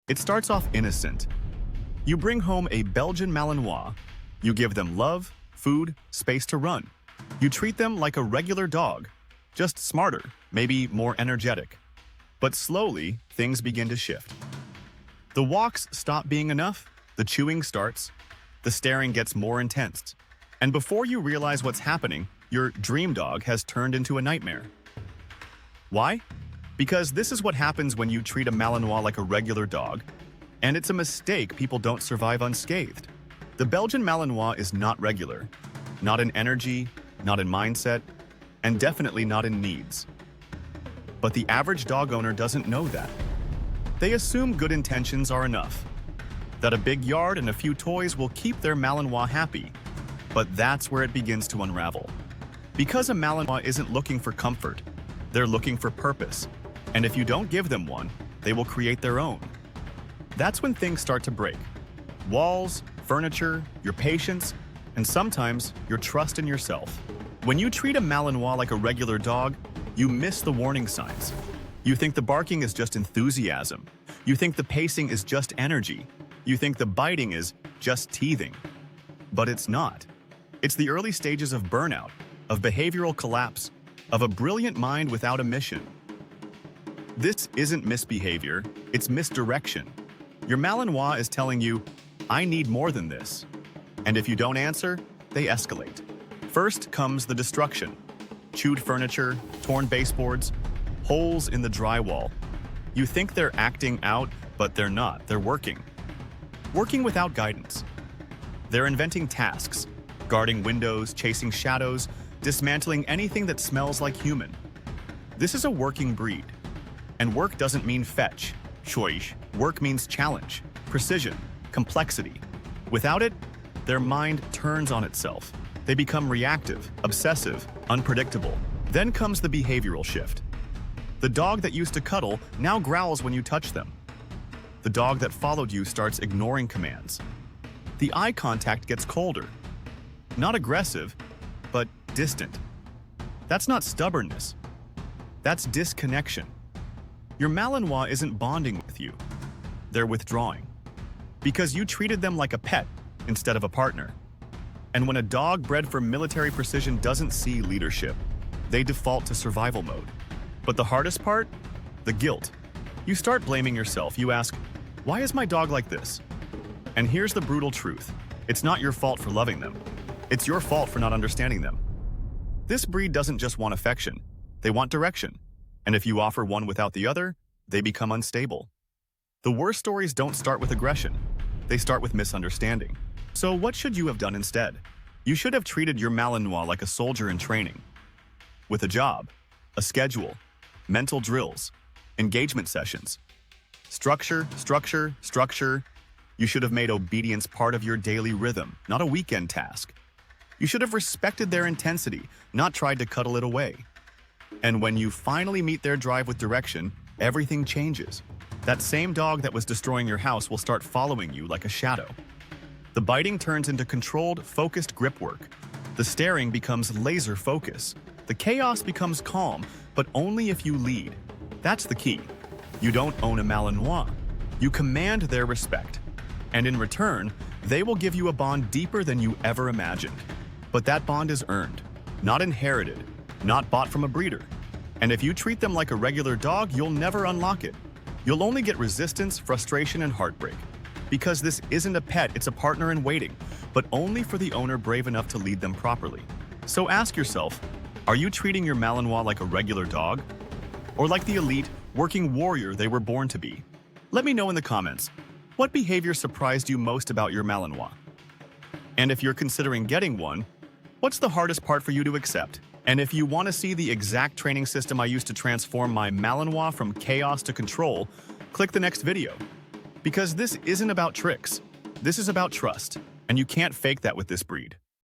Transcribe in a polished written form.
It starts off innocent. You bring home a Belgian Malinois. You give them love, food, space to run. You treat them like a regular dog, just smarter, maybe more energetic. But slowly, things begin to shift. The walks stop being enough, the chewing starts, the staring gets more intense. And before you realize what's happening, your dream dog has turned into a nightmare. Why? Because this is what happens when you treat a Malinois like a regular dog, and it's a mistake people don't survive unscathed. The Belgian Malinois is not regular, not in energy, not in mindset, and definitely not in needs. But the average dog owner doesn't know that. They assume good intentions are enough, that a big yard and a few toys will keep their Malinois happy. But that's where it begins to unravel. Because a Malinois isn't looking for comfort, they're looking for purpose. And if you don't give them one, they will create their own. That's when things start to break. Walls, furniture, your patience, and sometimes your trust in yourself. When you treat a Malinois like a regular dog, you miss the warning signs. You think the barking is just enthusiasm. You think the pacing is just energy. You think the biting is just teething. But it's not. It's the early stages of burnout, of behavioral collapse, of a brilliant mind without a mission. This isn't misbehavior, it's misdirection. Your Malinois is telling you, I need more than this. And if you don't answer, they escalate. First comes the destruction. Chewed furniture, torn baseboards, holes in the drywall. You think they're acting out, but they're not. They're working. Working without guidance. They're inventing tasks, guarding windows, chasing shadows, dismantling anything that smells like human. This is a working breed. And work doesn't mean fetch, choice. Work means challenge, precision, complexity. Without it, their mind turns on itself. They become reactive, obsessive, unpredictable. Then comes the behavioral shift. The dog that used to cuddle now growls when you touch them. The dog that followed you starts ignoring commands. The eye contact gets colder. Not aggressive, but distant. That's not stubbornness. That's disconnection. Your Malinois isn't bonding with you. They're withdrawing. Because you treated them like a pet instead of a partner. And when a dog bred for military precision doesn't see leadership, they default to survival mode. But the hardest part? The guilt. You start blaming yourself. You ask, why is my dog like this? And here's the brutal truth. It's not your fault for loving them. It's your fault for not understanding them. This breed doesn't just want affection. They want direction. And if you offer one without the other, they become unstable. The worst stories don't start with aggression. They start with misunderstanding. So what should you have done instead? You should have treated your Malinois like a soldier in training. With a job, a schedule, mental drills, engagement sessions. Structure, structure, structure. You should have made obedience part of your daily rhythm, not a weekend task. You should have respected their intensity, not tried to cuddle it away. And when you finally meet their drive with direction, everything changes. That same dog that was destroying your house will start following you like a shadow. The biting turns into controlled, focused grip work. The staring becomes laser focus. The chaos becomes calm, but only if you lead. That's the key. You don't own a Malinois. You command their respect. And in return, they will give you a bond deeper than you ever imagined. But that bond is earned, not inherited, not bought from a breeder. And if you treat them like a regular dog, you'll never unlock it. You'll only get resistance, frustration, and heartbreak. Because this isn't a pet, it's a partner in waiting, but only for the owner brave enough to lead them properly. So ask yourself, are you treating your Malinois like a regular dog? Or like the elite, working warrior they were born to be? Let me know in the comments, what behavior surprised you most about your Malinois? And if you're considering getting one, what's the hardest part for you to accept? And if you want to see the exact training system I used to transform my Malinois from chaos to control, click the next video. Because this isn't about tricks. This is about trust, and you can't fake that with this breed.